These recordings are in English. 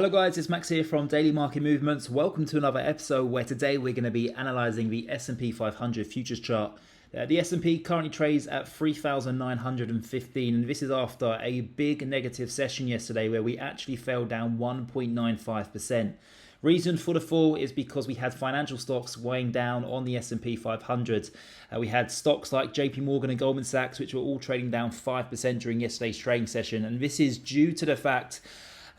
Hello guys, it's Max here from Daily Market Movements. Welcome to another episode where today we're going to be analysing the S&P 500 futures chart. The S&P currently trades at 3,915 and this is after a big negative session yesterday where we actually fell down 1.95%. Reason for the fall is because we had financial stocks weighing down on the S&P 500. We had stocks like JP Morgan and Goldman Sachs which were all trading down 5% during yesterday's trading session, and this is due to the fact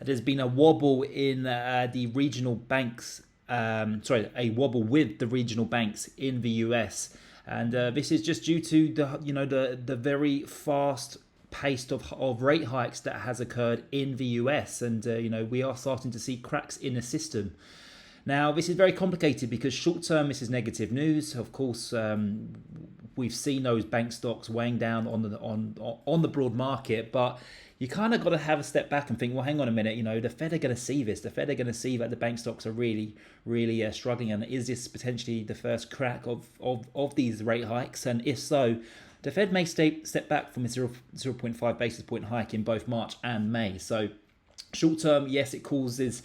there's been a wobble in the regional banks, a wobble with the regional banks in the US, and this is just due to the very fast pace of rate hikes that has occurred in the US, and we are starting to see cracks in the system. Now, this is very complicated because short term this is negative news. Of course, we've seen those bank stocks weighing down on the broad market, but you kind of got to have a step back and think, well, hang on a minute, the Fed are going to see this. The Fed are going to see that the bank stocks are really struggling, and is this potentially the first crack of these rate hikes? And if so, the Fed may step back from a 0.5 basis point hike in both March and May. So short term, yes, it causes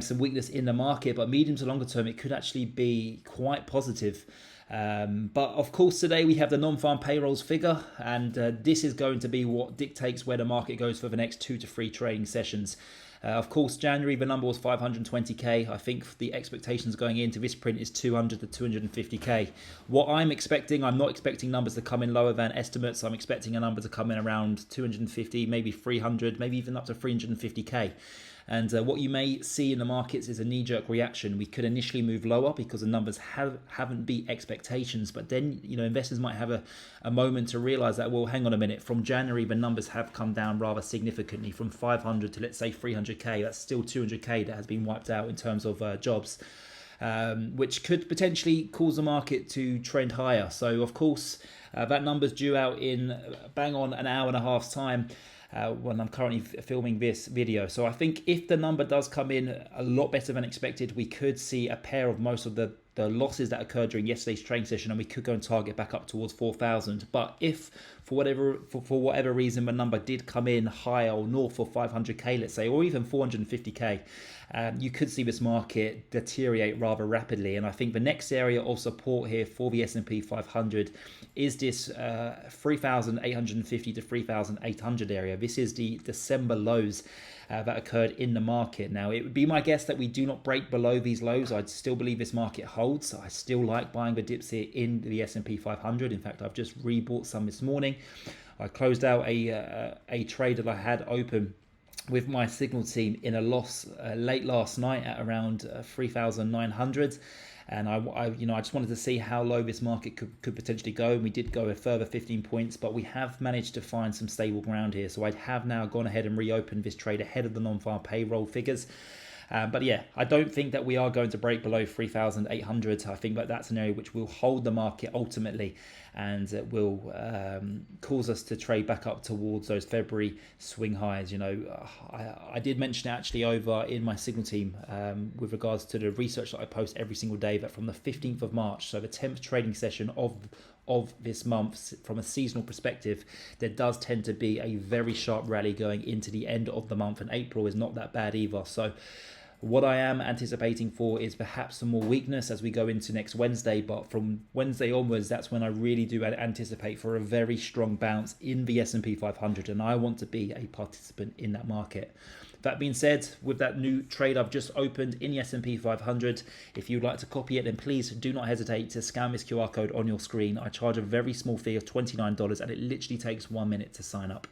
some weakness in the market, but medium to longer term, it could actually be quite positive. But of course, today we have the non-farm payrolls figure, and this is going to be what dictates where the market goes for the next 2 to 3 trading sessions. Of course, January, the number was 520k. I think the expectations going into this print is 200 to 250k. What I'm expecting, I'm not expecting numbers to come in lower than estimates. I'm expecting a number to come in around 250, maybe 300, maybe even up to 350k. And what you may see in the markets is a knee-jerk reaction. We could initially move lower because the numbers haven't beat expectations, but then investors might have a moment to realize that, well, hang on a minute, from January the numbers have come down rather significantly, from 500 to let's say 300k. That's still 200k that has been wiped out in terms of jobs, which could potentially cause the market to trend higher. So of course that number's due out in bang on an hour and a half's time. When I'm currently filming this video. So I think if the number does come in a lot better than expected, we could see a pair of most of the losses that occurred during yesterday's trading session, and we could go and target back up towards 4,000. But if for whatever reason the number did come in higher or north of 500k, let's say, or even 450k, you could see this market deteriorate rather rapidly. And I think the next area of support here for the S&P 500 is this 3,850 to 3,800 area. This is the December lows that occurred in the market. Now, it would be my guess that we do not break below these lows. I'd still believe this market holds. I still like buying the dips here in the S&P 500. In fact, I've just rebought some this morning. I closed out a trade that I had open with my signal team in a loss late last night at around 3,900. And I just wanted to see how low this market could potentially go. And we did go a further 15 points, but we have managed to find some stable ground here. So I have now gone ahead and reopened this trade ahead of the non-farm payroll figures. But yeah, I don't think that we are going to break below 3,800. I think that that's an area which will hold the market ultimately, and it will cause us to trade back up towards those February swing highs. I did mention it actually over in my signal team with regards to the research that I post every single day, that from the 15th of March, so the 10th trading session of this month, from a seasonal perspective, there does tend to be a very sharp rally going into the end of the month, and April is not that bad either. So what I am anticipating for is perhaps some more weakness as we go into next Wednesday, but from Wednesday onwards, that's when I really do anticipate for a very strong bounce in the S&P 500, and I want to be a participant in that market. That being said, with that new trade I've just opened in the S&P 500, if you'd like to copy it, then please do not hesitate to scan this QR code on your screen. I charge a very small fee of $29, and it literally takes 1 minute to sign up.